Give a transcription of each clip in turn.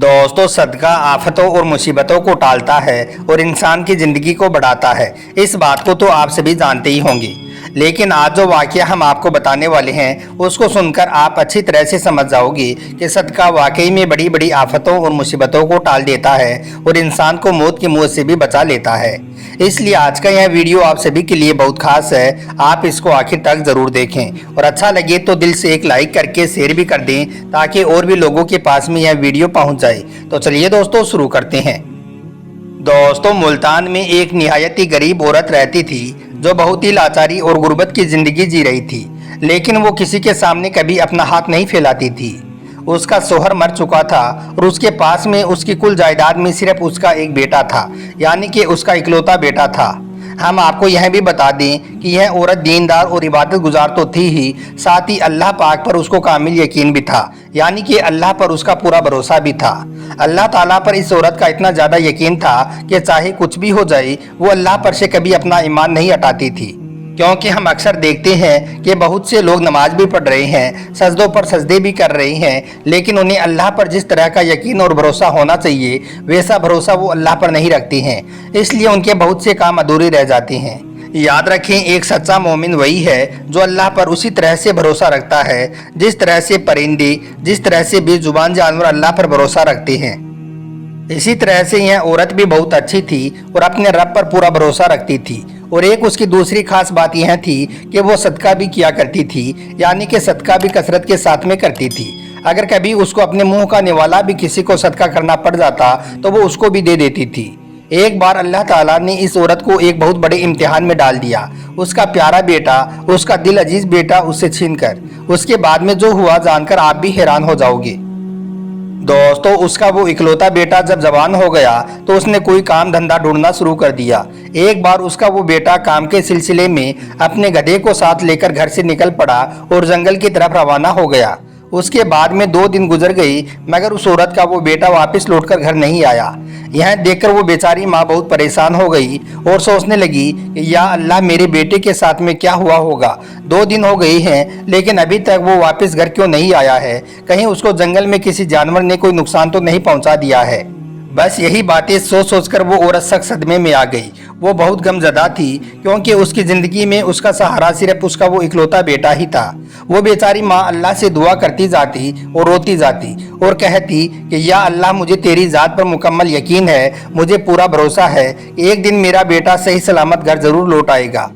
दोस्तों, सदका आफतों और मुसीबतों को टालता है और इंसान की ज़िंदगी को बढ़ाता है। इस बात को तो आप सभी जानते ही होंगे, लेकिन आज जो वाक़या हम आपको बताने वाले हैं उसको सुनकर आप अच्छी तरह से समझ जाओगे कि सदका वाकई में बड़ी बड़ी आफतों और मुसीबतों को टाल देता है और इंसान को मौत की मुँह से भी बचा लेता है। इसलिए आज का यह वीडियो आप सभी के लिए बहुत खास है। आप इसको आखिर तक ज़रूर देखें और अच्छा लगे तो दिल से एक लाइक करके शेयर भी कर दें ताकि और भी लोगों के पास में यह वीडियो पहुंच जाए। तो चलिए दोस्तों, शुरू करते हैं। दोस्तों, मुल्तान में एक निहायत ही गरीब औरत रहती थी जो बहुत ही लाचारी और गुर्बत की ज़िंदगी जी रही थी, लेकिन वो किसी के सामने कभी अपना हाथ नहीं फैलाती थी। उसका शौहर मर चुका था और उसके पास में उसकी कुल जायदाद में सिर्फ उसका एक बेटा था, यानी कि उसका इकलौता बेटा था। हम आपको यह भी बता दें कि यह औरत दीनदार और इबादत गुजार तो थी ही, साथ ही अल्लाह पाक पर उसको कामिल यकीन भी था, यानी कि अल्लाह पर उसका पूरा भरोसा भी था। अल्लाह ताला पर इस औरत का इतना ज़्यादा यकीन था कि चाहे कुछ भी हो जाए वो अल्लाह पर से कभी अपना ईमान नहीं हटाती थी। क्योंकि हम अक्सर देखते हैं कि बहुत से लोग नमाज भी पढ़ रहे हैं, सजदों पर सजदे भी कर रहे हैं, लेकिन उन्हें अल्लाह पर जिस तरह का यकीन और भरोसा होना चाहिए वैसा भरोसा वो अल्लाह पर नहीं रखते हैं। इसलिए उनके बहुत से काम अधूरे रह जाते हैं। याद रखें, एक सच्चा मोमिन वही है जो अल्लाह पर उसी तरह से भरोसा रखता है जिस तरह से परिंदे, जिस तरह से बेजुबान जानवर अल्लाह पर भरोसा रखते हैं। इसी तरह से यह औरत भी बहुत अच्छी थी और अपने रब पर पूरा भरोसा रखती थी। और एक उसकी दूसरी खास बात यह थी कि वो सदका भी किया करती थी, यानी कि सदका भी कसरत के साथ में करती थी। अगर कभी उसको अपने मुंह का निवाला भी किसी को सदका करना पड़ जाता तो वो उसको भी दे देती थी। एक बार अल्लाह ताला ने इस औरत को एक बहुत बड़े इम्तिहान में डाल दिया। उसका प्यारा बेटा, उसका दिल अजीज बेटा उससे छीनकर। उसके बाद में जो हुआ जानकर आप भी हैरान हो जाओगे। दोस्तों, उसका वो इकलौता बेटा जब जवान हो गया तो उसने कोई काम धंधा ढूंढना शुरू कर दिया। एक बार उसका वो बेटा काम के सिलसिले में अपने गधे को साथ लेकर घर से निकल पड़ा और जंगल की तरफ रवाना हो गया। उसके बाद में 2 दिन गुजर गई, मगर उस औरत का वो बेटा वापस लौटकर घर नहीं आया। यह देखकर वो बेचारी माँ बहुत परेशान हो गई और सोचने लगी कि या अल्लाह, मेरे बेटे के साथ में क्या हुआ होगा। 2 दिन हो गए हैं लेकिन अभी तक वो वापस घर क्यों नहीं आया है। कहीं उसको जंगल में किसी जानवर ने कोई नुकसान तो नहीं पहुंचा दिया है। बस यही बातें सोच सोचकर वो औरत सख्त सदमे में आ गई। वो बहुत गमज़दा थी क्योंकि उसकी ज़िंदगी में उसका सहारा सिर्फ उसका वो इकलौता बेटा ही था। वो बेचारी माँ अल्लाह से दुआ करती जाती और रोती जाती और कहती कि या अल्लाह, मुझे तेरी ज़ात पर मुकम्मल यकीन है, मुझे पूरा भरोसा है एक दिन मेरा बेटा सही सलामत घर ज़रूर लौट आएगा।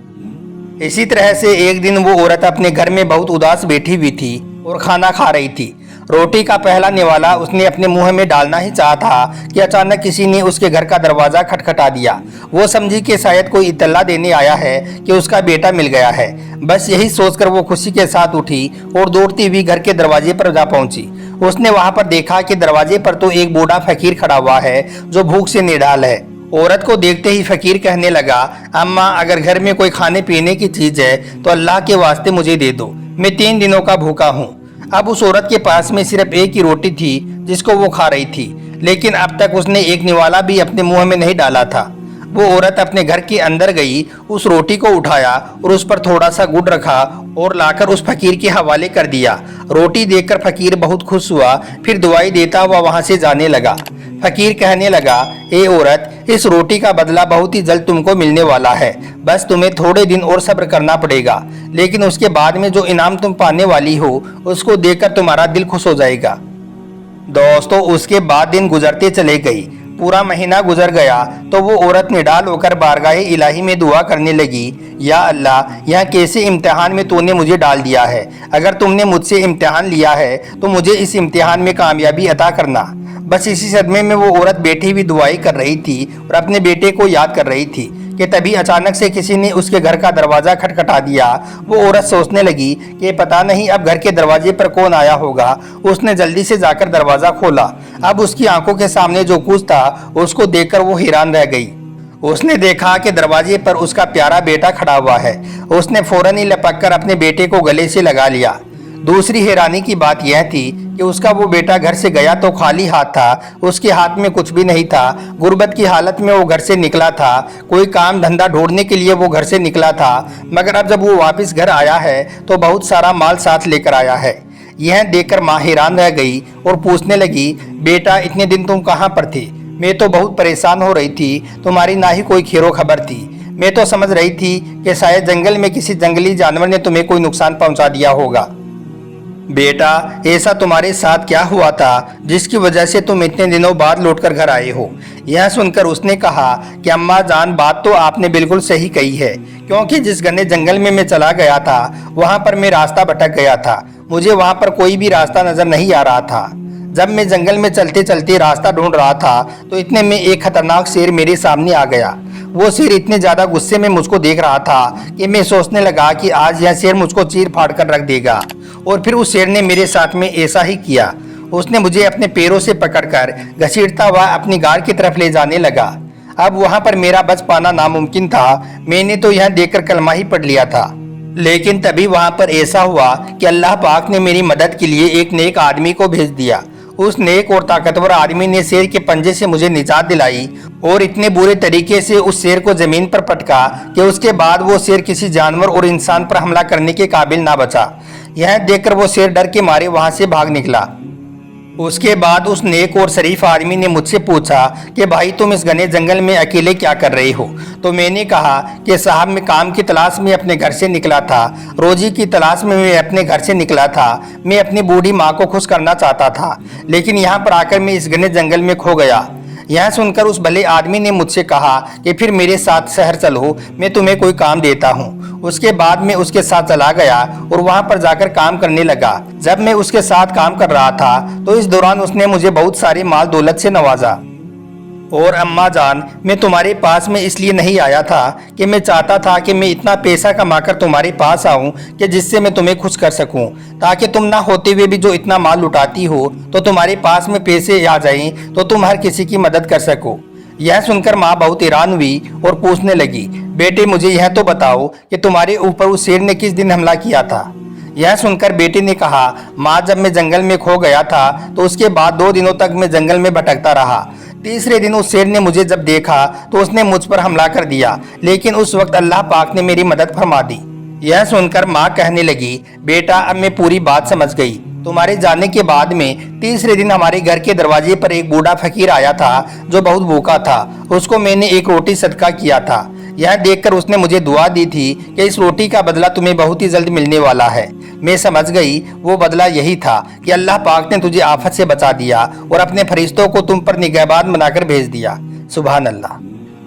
इसी तरह से एक दिन वो औरत अपने घर में बहुत उदास बैठी हुई थी और खाना खा रही थी। रोटी का पहला निवाला उसने अपने मुंह में डालना ही चाहा था कि अचानक किसी ने उसके घर का दरवाज़ा खटखटा दिया। वो समझी कि शायद कोई इत्तला देने आया है कि उसका बेटा मिल गया है। बस यही सोचकर वो खुशी के साथ उठी और दौड़ती हुई घर के दरवाजे पर जा पहुंची। उसने वहां पर देखा कि दरवाजे पर तो एक बूढ़ा फकीर खड़ा हुआ है जो भूख से निढाल है। औरत को देखते ही फकीर कहने लगा, अम्मा, अगर घर में कोई खाने पीने की चीज़ है तो अल्लाह के वास्ते मुझे दे दो, मैं 3 दिनों का भूखा हूँ। अब उस औरत के पास में सिर्फ एक ही रोटी थी जिसको वो खा रही थी, लेकिन अब तक उसने एक निवाला भी अपने मुंह में नहीं डाला था। वो औरत अपने घर के अंदर गई, उस रोटी को उठाया और उस पर थोड़ा सा गुड़ रखा और लाकर उस फकीर के हवाले कर दिया। रोटी देखकर फकीर बहुत खुश हुआ, फिर दुआई देता हुआ वहां से जाने लगा। फकीर कहने लगा, ए औरत, इस रोटी का बदला बहुत ही जल्द तुमको मिलने वाला है, बस तुम्हें थोड़े दिन और सब्र करना पड़ेगा, लेकिन उसके बाद में जो इनाम तुम पाने वाली हो उसको देखकर तुम्हारा दिल खुश हो जाएगा। दोस्तों, उसके बाद दिन गुजरते चले गई। पूरा महीना गुजर गया तो वो औरत निडाल होकर बारगाहे इलाही में दुआ करने लगी, या अल्लाह, यह कैसे इम्तिहान में तूने मुझे डाल दिया है। अगर तुमने मुझसे इम्तिहान लिया है तो मुझे इस इम्तिहान में कामयाबी अता करना। बस इसी सदमे में वो औरत बैठी हुई दुआई कर रही थी और अपने बेटे को याद कर रही थी कि तभी अचानक से किसी ने उसके घर का दरवाज़ा खटखटा दिया। वो औरत सोचने लगी कि पता नहीं अब घर के दरवाजे पर कौन आया होगा। उसने जल्दी से जाकर दरवाज़ा खोला। अब उसकी आंखों के सामने जो कुछ था उसको देखकर वो हैरान रह गई। उसने देखा कि दरवाजे पर उसका प्यारा बेटा खड़ा हुआ है। उसने फौरन ही लपक कर अपने बेटे को गले से लगा लिया। दूसरी हैरानी की बात यह थी कि उसका वो बेटा घर से गया तो खाली हाथ था, उसके हाथ में कुछ भी नहीं था। गुर्बत की हालत में वो घर से निकला था, कोई काम धंधा ढूंढने के लिए वो घर से निकला था, मगर अब जब वो वापस घर आया है तो बहुत सारा माल साथ लेकर आया है। यह देखकर माँ हैरान रह गई और पूछने लगी, बेटा इतने दिन तुम कहाँ पर थे? मैं तो बहुत परेशान हो रही थी, तुम्हारी ना ही कोई खैरो खबर थी। मैं तो समझ रही थी कि शायद जंगल में किसी जंगली जानवर ने तुम्हें कोई नुकसान पहुंचा दिया होगा। बेटा ऐसा तुम्हारे साथ क्या हुआ था जिसकी वजह से तुम इतने दिनों बाद लौटकर घर आए हो? यह सुनकर उसने कहा कि अम्मा जान, बात तो आपने बिल्कुल सही कही है, क्योंकि जिस घने जंगल में मैं चला गया था वहां पर मैं रास्ता भटक गया था। मुझे वहां पर कोई भी रास्ता नजर नहीं आ रहा था। जब मैं जंगल में चलते चलते रास्ता ढूंढ रहा था तो इतने में एक खतरनाक शेर मेरे सामने आ गया। वो शेर इतने ज्यादा गुस्से में मुझको देख रहा था कि मैं सोचने लगा कि आज यह शेर मुझको चीर फाड़ कर रख देगा। और फिर उस शेर ने मेरे साथ में ऐसा ही किया। उसने मुझे अपने पैरों से पकड़कर घसीटता हुआ अपनी गार की तरफ ले जाने लगा। अब वहां पर मेरा बच पाना नामुमकिन था। मैंने तो यह देखकर कलमा ही पढ़ लिया था। लेकिन तभी वहां पर ऐसा हुआ कि अल्लाह पाक ने मेरी मदद के लिए एक नेक आदमी को भेज दिया। उस नेक और ताकतवर आदमी ने शेर के पंजे से मुझे निजात दिलाई और इतने बुरे तरीके से उस शेर को जमीन पर पटका कि उसके बाद वो शेर किसी जानवर और इंसान पर हमला करने के काबिल ना बचा। यह देखकर वो शेर डर के मारे वहां से भाग निकला। उसके बाद उस नेक और शरीफ आदमी ने मुझसे पूछा कि भाई तुम इस घने जंगल में अकेले क्या कर रहे हो? तो मैंने कहा कि साहब मैं काम की तलाश में अपने घर से निकला था, रोजी की तलाश में मैं अपने घर से निकला था। मैं अपनी बूढ़ी माँ को खुश करना चाहता था, लेकिन यहाँ पर आकर मैं इस घने जंगल में खो गया। यह सुनकर उस भले आदमी ने मुझसे कहा कि फिर मेरे साथ शहर चलो, मैं तुम्हें कोई काम देता हूँ। उसके बाद मैं उसके साथ चला गया और वहां पर जाकर काम करने लगा। जब मैं उसके साथ काम कर रहा था तो इस दौरान उसने मुझे बहुत सारी माल दौलत से नवाजा। और अम्मा जान, मैं तुम्हारे पास में इसलिए नहीं आया था कि मैं चाहता था कि मैं इतना पैसा कमाकर तुम्हारे पास आऊं कि जिससे मैं तुम्हें खुश कर सकूं, ताकि तुम ना होते हुए भी जो इतना माल लुटाती हो तो तुम्हारे पास में पैसे आ जाएं तो तुम हर किसी की मदद कर सको। यह सुनकर माँ बहुत हैरान हुई और पूछने लगी, बेटे मुझे यह तो बताओ कि तुम्हारे ऊपर उस शेर ने किस दिन हमला किया था? यह सुनकर बेटे ने कहा, माँ जब मैं जंगल में खो गया था तो उसके बाद 2 दिनों तक मैं जंगल में भटकता रहा। तीसरे दिन उस शेर ने मुझे जब देखा तो उसने मुझ पर हमला कर दिया, लेकिन उस वक्त अल्लाह पाक ने मेरी मदद फरमा दी। यह सुनकर माँ कहने लगी, बेटा अब मैं पूरी बात समझ गई। तुम्हारे जाने के बाद में तीसरे दिन हमारे घर के दरवाजे पर एक बूढ़ा फकीर आया था जो बहुत भूखा था। उसको मैंने एक रोटी सदका किया था। यह देखकर उसने मुझे दुआ दी थी कि इस रोटी का बदला तुम्हें बहुत ही जल्द मिलने वाला है। मैं समझ गई वो बदला यही था कि अल्लाह पाक ने तुझे आफत से बचा दिया और अपने फरिश्तों को तुम पर निगहबान बनाकर भेज दिया। सुभान अल्लाह।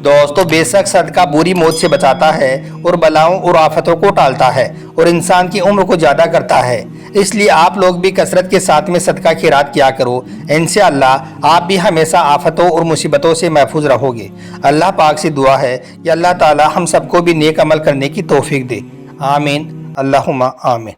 दोस्तों, बेशक सदका बुरी मौत से बचाता है और बलाओं और आफतों को टालता है और इंसान की उम्र को ज़्यादा करता है। इसलिए आप लोग भी कसरत के साथ में सदका खैरात किया करो। इंशाअल्लाह आप भी हमेशा आफतों और मुसीबतों से महफूज रहोगे। अल्लाह पाक से दुआ है कि अल्लाह ताला हम सबको भी नेक अमल करने की तौफीक दे। आमीन, अल्लाहुम्मा आमीन।